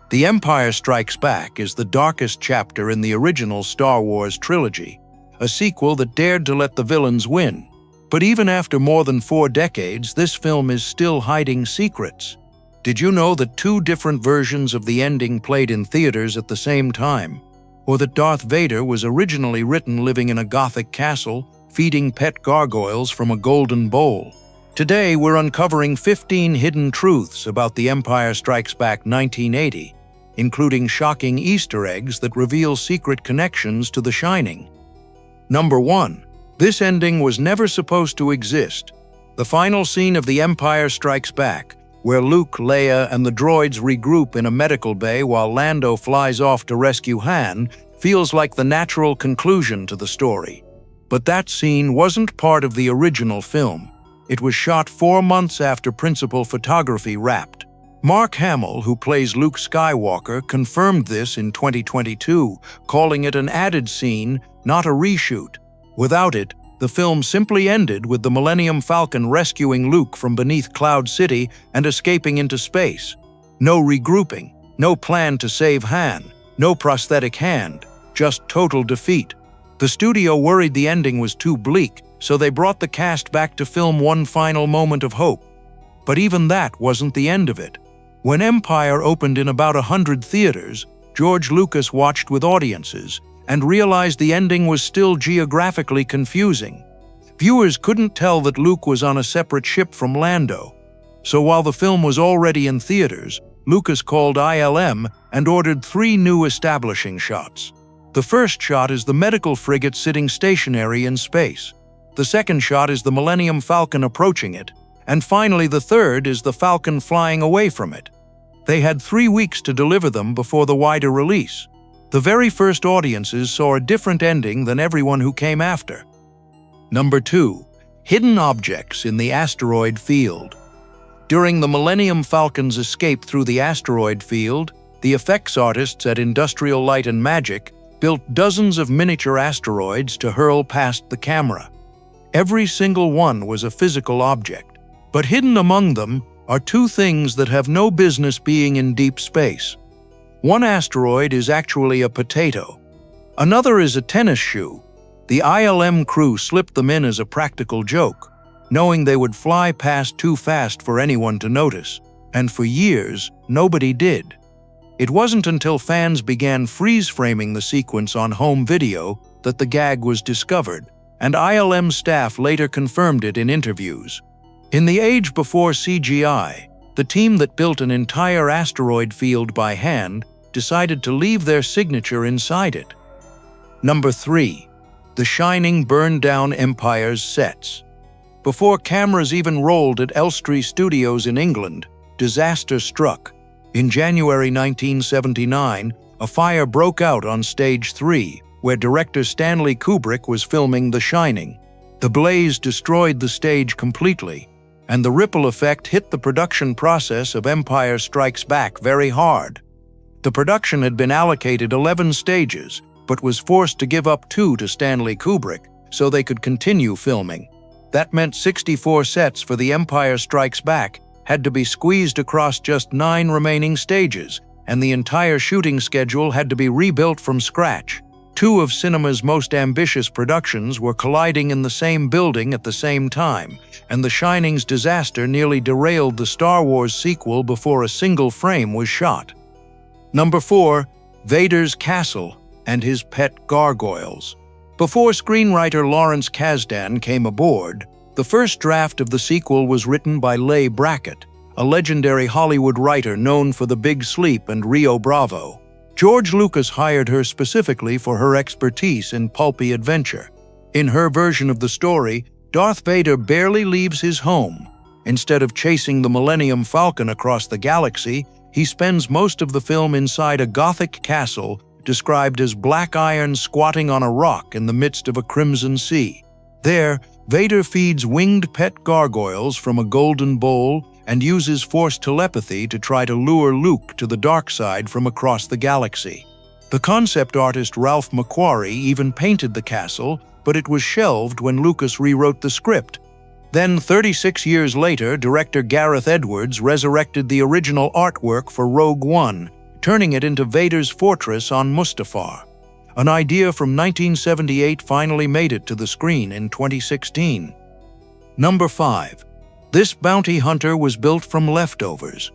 The Empire Strikes Back is the darkest chapter in the original Star Wars trilogy, a sequel that dared to let the villains win. But even after more than 4 decades, this film is still hiding secrets. Did you know that 2 different versions of the ending played in theaters at the same time? Or that Darth Vader was originally written living in a Gothic castle, feeding pet gargoyles from a golden bowl? Today, we're uncovering 15 hidden truths about The Empire Strikes Back 1980, including shocking Easter eggs that reveal secret connections to The Shining. Number 1. This ending was never supposed to exist. The final scene of The Empire Strikes Back, where Luke, Leia, and the droids regroup in a medical bay while Lando flies off to rescue Han, feels like the natural conclusion to the story. But that scene wasn't part of the original film. It was shot 4 months after principal photography wrapped. Mark Hamill, who plays Luke Skywalker, confirmed this in 2022, calling it an added scene, not a reshoot. Without it, the film simply ended with the Millennium Falcon rescuing Luke from beneath Cloud City and escaping into space. No regrouping, no plan to save Han, no prosthetic hand, just total defeat. The studio worried the ending was too bleak, so they brought the cast back to film one final moment of hope. But even that wasn't the end of it. When Empire opened in about 100 theaters, George Lucas watched with audiences and realized the ending was still geographically confusing. Viewers couldn't tell that Luke was on a separate ship from Lando. So while the film was already in theaters, Lucas called ILM and ordered 3 new establishing shots. The first shot is the medical frigate sitting stationary in space. The second shot is the Millennium Falcon approaching it. And finally, the third is the Falcon flying away from it. They had 3 weeks to deliver them before the wider release. The very first audiences saw a different ending than everyone who came after. Number 2. Hidden objects in the asteroid field. During the Millennium Falcon's escape through the asteroid field, the effects artists at Industrial Light and Magic built dozens of miniature asteroids to hurl past the camera. Every single one was a physical object, but hidden among them are 2 things that have no business being in deep space. One asteroid is actually a potato. Another is a tennis shoe. The ILM crew slipped them in as a practical joke, knowing they would fly past too fast for anyone to notice, and for years, nobody did. It wasn't until fans began freeze-framing the sequence on home video that the gag was discovered, and ILM staff later confirmed it in interviews. In the age before CGI, the team that built an entire asteroid field by hand decided to leave their signature inside it. Number 3. The Shining burned down Empire's sets. Before cameras even rolled at Elstree Studios in England, disaster struck. In January 1979, a fire broke out on Stage 3, where director Stanley Kubrick was filming The Shining. The blaze destroyed the stage completely, and the ripple effect hit the production process of Empire Strikes Back very hard. The production had been allocated 11 stages, but was forced to give up 2 to Stanley Kubrick so they could continue filming. That meant 64 sets for The Empire Strikes Back had to be squeezed across just 9 remaining stages, and the entire shooting schedule had to be rebuilt from scratch. 2 of cinema's most ambitious productions were colliding in the same building at the same time, and The Shining's disaster nearly derailed the Star Wars sequel before a single frame was shot. Number 4. Vader's Castle and His Pet Gargoyles. Before screenwriter Lawrence Kasdan came aboard, the first draft of the sequel was written by Leigh Brackett, a legendary Hollywood writer known for The Big Sleep and Rio Bravo. George Lucas hired her specifically for her expertise in pulpy adventure. In her version of the story, Darth Vader barely leaves his home. Instead of chasing the Millennium Falcon across the galaxy, he spends most of the film inside a Gothic castle described as black iron squatting on a rock in the midst of a crimson sea. There, Vader feeds winged pet gargoyles from a golden bowl and uses Force telepathy to try to lure Luke to the dark side from across the galaxy. The concept artist Ralph McQuarrie even painted the castle, but it was shelved when Lucas rewrote the script. Then, 36 years later, director Gareth Edwards resurrected the original artwork for Rogue One, turning it into Vader's fortress on Mustafar. An idea from 1978 finally made it to the screen in 2016. Number 5. This bounty hunter was built from leftovers.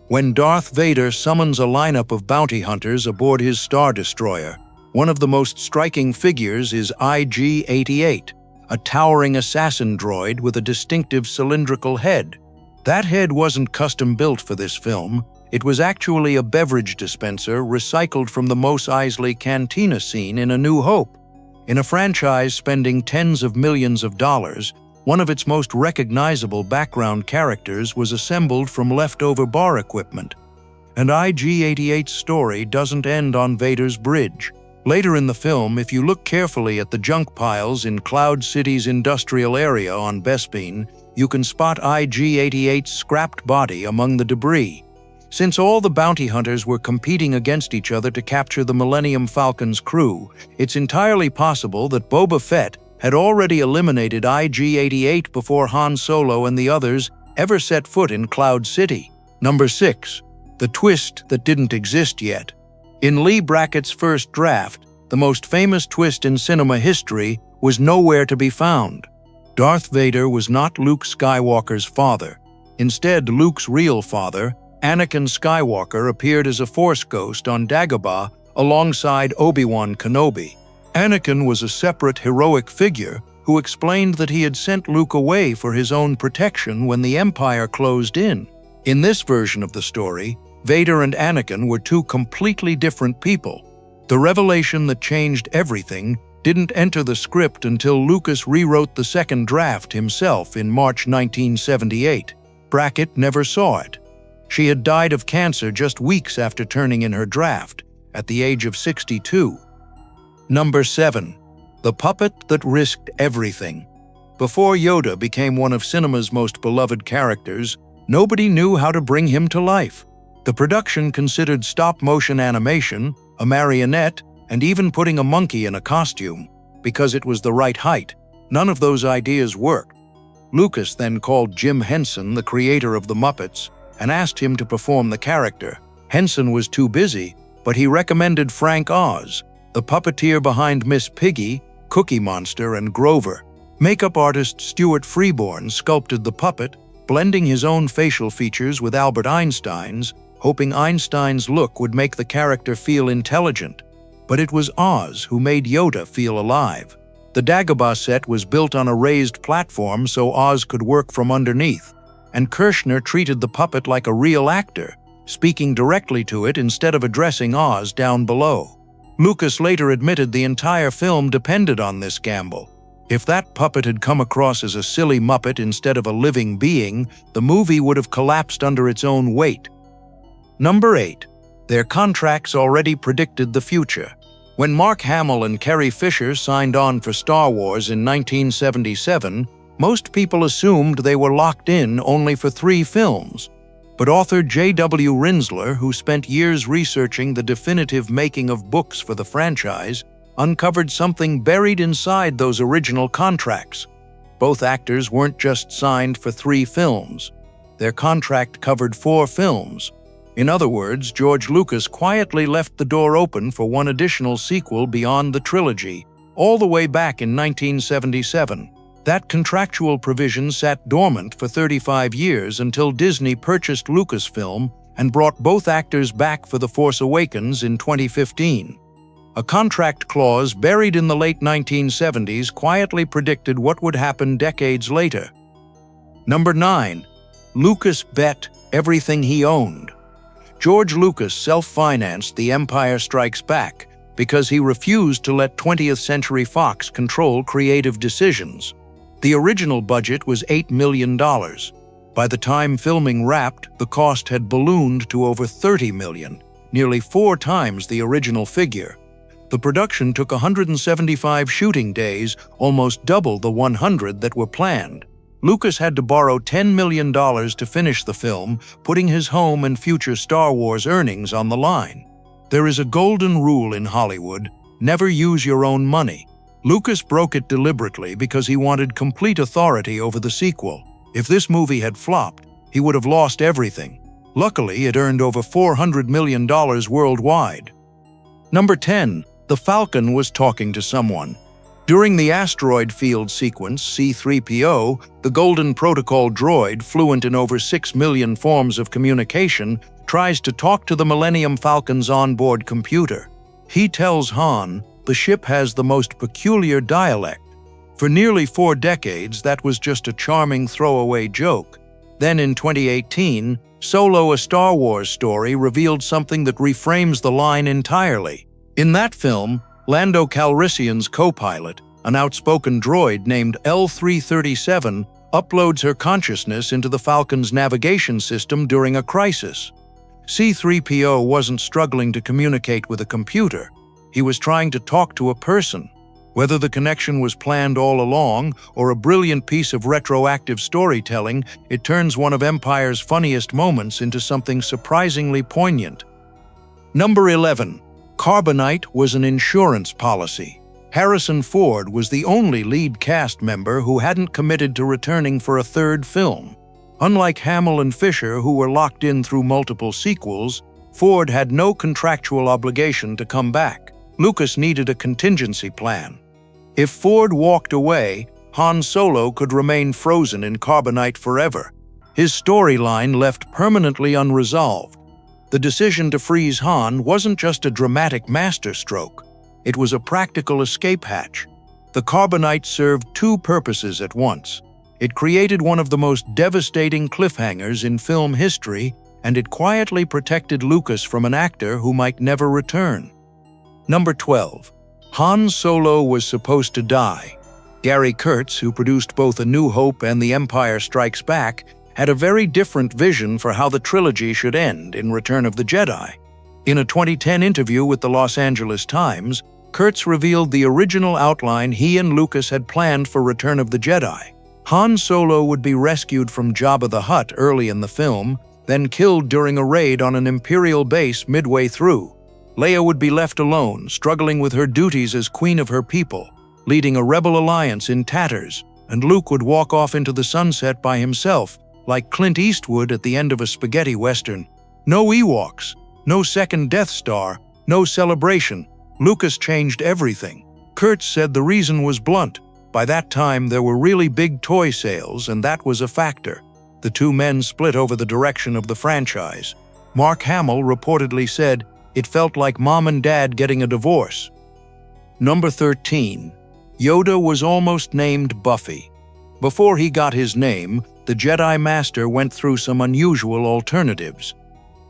When Darth Vader summons a lineup of bounty hunters aboard his Star Destroyer, one of the most striking figures is IG-88, a towering assassin droid with a distinctive cylindrical head. That head wasn't custom-built for this film. It was actually a beverage dispenser recycled from the Mos Eisley Cantina scene in A New Hope. In a franchise spending tens of millions of dollars, one of its most recognizable background characters was assembled from leftover bar equipment. And IG-88's story doesn't end on Vader's bridge. Later in the film, if you look carefully at the junk piles in Cloud City's industrial area on Bespin, you can spot IG-88's scrapped body among the debris. Since all the bounty hunters were competing against each other to capture the Millennium Falcon's crew, it's entirely possible that Boba Fett had already eliminated IG-88 before Han Solo and the others ever set foot in Cloud City. Number 6. The twist that didn't exist yet. In Lee Brackett's first draft, the most famous twist in cinema history was nowhere to be found. Darth Vader was not Luke Skywalker's father. Instead, Luke's real father, Anakin Skywalker, appeared as a Force ghost on Dagobah alongside Obi-Wan Kenobi. Anakin was a separate heroic figure who explained that he had sent Luke away for his own protection when the Empire closed in. In this version of the story, Vader and Anakin were two completely different people. The revelation that changed everything didn't enter the script until Lucas rewrote the second draft himself in March 1978. Brackett never saw it. She had died of cancer just weeks after turning in her draft, at the age of 62. Number 7. The puppet that risked everything. Before Yoda became one of cinema's most beloved characters, nobody knew how to bring him to life. The production considered stop-motion animation, a marionette, and even putting a monkey in a costume, because it was the right height. None of those ideas worked. Lucas then called Jim Henson, the creator of the Muppets, and asked him to perform the character. Henson was too busy, but he recommended Frank Oz, the puppeteer behind Miss Piggy, Cookie Monster, and Grover. Makeup artist Stuart Freeborn sculpted the puppet, blending his own facial features with Albert Einstein's, hoping Einstein's look would make the character feel intelligent. But it was Oz who made Yoda feel alive. The Dagobah set was built on a raised platform so Oz could work from underneath, and Kirshner treated the puppet like a real actor, speaking directly to it instead of addressing Oz down below. Lucas later admitted the entire film depended on this gamble. If that puppet had come across as a silly Muppet instead of a living being, the movie would have collapsed under its own weight. Number 8. Their contracts already predicted the future. When Mark Hamill and Carrie Fisher signed on for Star Wars in 1977, most people assumed they were locked in only for 3 films. But author J.W. Rinsler, who spent years researching the definitive making of books for the franchise, uncovered something buried inside those original contracts. Both actors weren't just signed for 3 films. Their contract covered 4 films. In other words, George Lucas quietly left the door open for one additional sequel beyond the trilogy, all the way back in 1977. That contractual provision sat dormant for 35 years until Disney purchased Lucasfilm and brought both actors back for The Force Awakens in 2015. A contract clause buried in the late 1970s quietly predicted what would happen decades later. Number 9. Lucas bet everything he owned. George Lucas self-financed The Empire Strikes Back because he refused to let 20th Century Fox control creative decisions. The original budget was $8 million. By the time filming wrapped, the cost had ballooned to over $30 million, nearly 4 times the original figure. The production took 175 shooting days, almost double the 100 that were planned. Lucas had to borrow $10 million to finish the film, putting his home and future Star Wars earnings on the line. There is a golden rule in Hollywood: never use your own money. Lucas broke it deliberately because he wanted complete authority over the sequel. If this movie had flopped, he would have lost everything. Luckily, it earned over $400 million worldwide. Number 10. The Falcon was talking to someone. During the asteroid field sequence, C-3PO, the Golden Protocol droid, fluent in over 6 million forms of communication, tries to talk to the Millennium Falcon's onboard computer. He tells Han the ship has the most peculiar dialect. For nearly 4 decades, that was just a charming throwaway joke. Then in 2018, Solo: A Star Wars Story revealed something that reframes the line entirely. In that film, Lando Calrissian's co-pilot, an outspoken droid named L337, uploads her consciousness into the Falcon's navigation system during a crisis. C-3PO wasn't struggling to communicate with a computer. He was trying to talk to a person. Whether the connection was planned all along or a brilliant piece of retroactive storytelling, it turns one of Empire's funniest moments into something surprisingly poignant. Number 11. Carbonite was an insurance policy. Harrison Ford was the only lead cast member who hadn't committed to returning for a third film. Unlike Hamill and Fisher, who were locked in through multiple sequels, Ford had no contractual obligation to come back. Lucas needed a contingency plan. If Ford walked away, Han Solo could remain frozen in Carbonite forever. His storyline left permanently unresolved. The decision to freeze Han wasn't just a dramatic masterstroke. It was a practical escape hatch. The Carbonite served 2 purposes at once. It created one of the most devastating cliffhangers in film history, and it quietly protected Lucas from an actor who might never return. Number 12. Han Solo was supposed to die. Gary Kurtz, who produced both A New Hope and The Empire Strikes Back, had a very different vision for how the trilogy should end in Return of the Jedi. In a 2010 interview with the Los Angeles Times, Kurtz revealed the original outline he and Lucas had planned for Return of the Jedi. Han Solo would be rescued from Jabba the Hutt early in the film, then killed during a raid on an Imperial base midway through. Leia would be left alone, struggling with her duties as queen of her people, leading a rebel alliance in tatters, and Luke would walk off into the sunset by himself, like Clint Eastwood at the end of a spaghetti western. No Ewoks, no second Death Star, no celebration. Lucas changed everything. Kurtz said the reason was blunt. By that time, there were really big toy sales, and that was a factor. The 2 men split over the direction of the franchise. Mark Hamill reportedly said, "It felt like mom and dad getting a divorce." Number 13. Yoda was almost named Buffy. Before he got his name, the Jedi Master went through some unusual alternatives.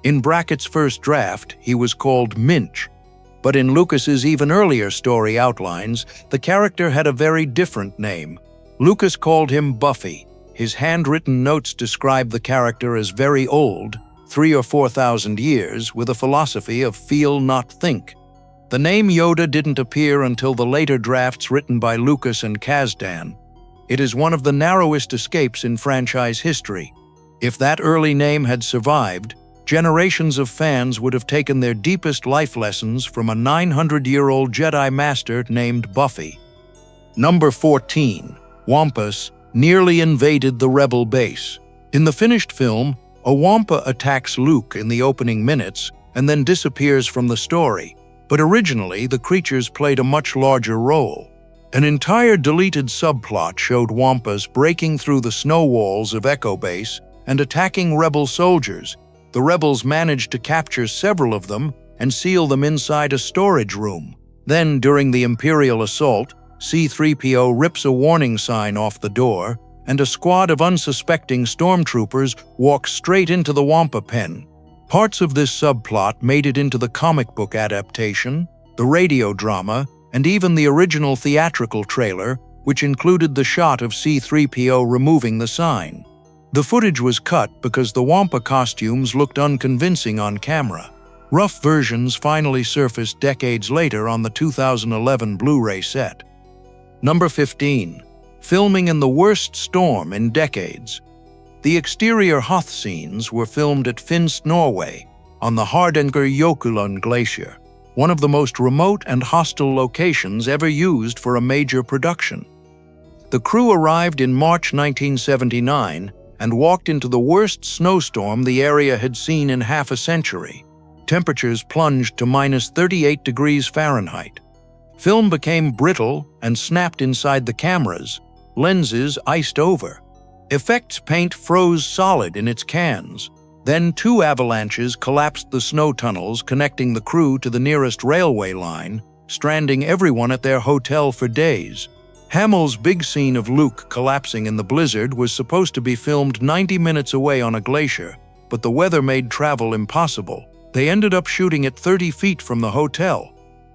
In Brackett's first draft, he was called Minch. But in Lucas's even earlier story outlines, the character had a very different name. Lucas called him Buffy. His handwritten notes describe the character as very old, 3,000 or 4,000 years, with a philosophy of feel, not think. The name Yoda didn't appear until the later drafts written by Lucas and Kasdan. It is one of the narrowest escapes in franchise history. If that early name had survived, generations of fans would have taken their deepest life lessons from a 900-year-old Jedi Master named Buffy. Number 14. Wampus nearly invaded the Rebel base. In the finished film, a Wampa attacks Luke in the opening minutes and then disappears from the story. But originally, the creatures played a much larger role. An entire deleted subplot showed Wampas breaking through the snow walls of Echo Base and attacking Rebel soldiers. The Rebels managed to capture several of them and seal them inside a storage room. Then, during the Imperial assault, C-3PO rips a warning sign off the door, and a squad of unsuspecting stormtroopers walks straight into the Wampa pen. Parts of this subplot made it into the comic book adaptation, the radio drama, and even the original theatrical trailer, which included the shot of C-3PO removing the sign. The footage was cut because the Wampa costumes looked unconvincing on camera. Rough versions finally surfaced decades later on the 2011 Blu-ray set. Number 15. Filming in the worst storm in decades. The exterior Hoth scenes were filmed at Finst, Norway, on the Hardanger-Jokulund Glacier, one of the most remote and hostile locations ever used for a major production. The crew arrived in March 1979, and walked into the worst snowstorm the area had seen in half a century. Temperatures plunged to -38 degrees Fahrenheit. Film became brittle and snapped inside the cameras, lenses iced over. Effects paint froze solid in its cans. Then 2 avalanches collapsed the snow tunnels connecting the crew to the nearest railway line, stranding everyone at their hotel for days. Hamill's big scene of Luke collapsing in the blizzard was supposed to be filmed 90 minutes away on a glacier, but the weather made travel impossible. They ended up shooting it 30 feet from the hotel.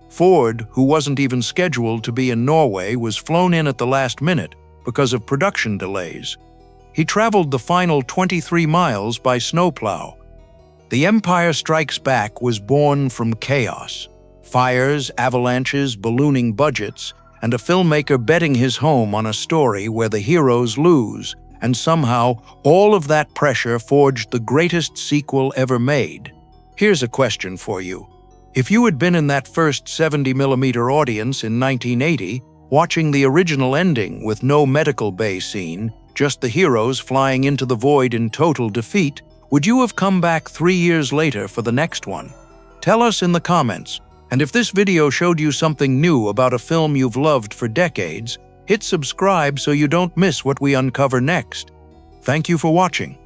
Ford, who wasn't even scheduled to be in Norway, was flown in at the last minute because of production delays. He traveled the final 23 miles by snowplow. The Empire Strikes Back was born from chaos. Fires, avalanches, ballooning budgets, and a filmmaker betting his home on a story where the heroes lose, and somehow all of that pressure forged the greatest sequel ever made. Here's a question for you. If you had been in that first 70mm audience in 1980, watching the original ending with no medical bay scene, just the heroes flying into the void in total defeat, would you have come back 3 years later for the next one? Tell us in the comments. And if this video showed you something new about a film you've loved for decades, hit subscribe so you don't miss what we uncover next. Thank you for watching.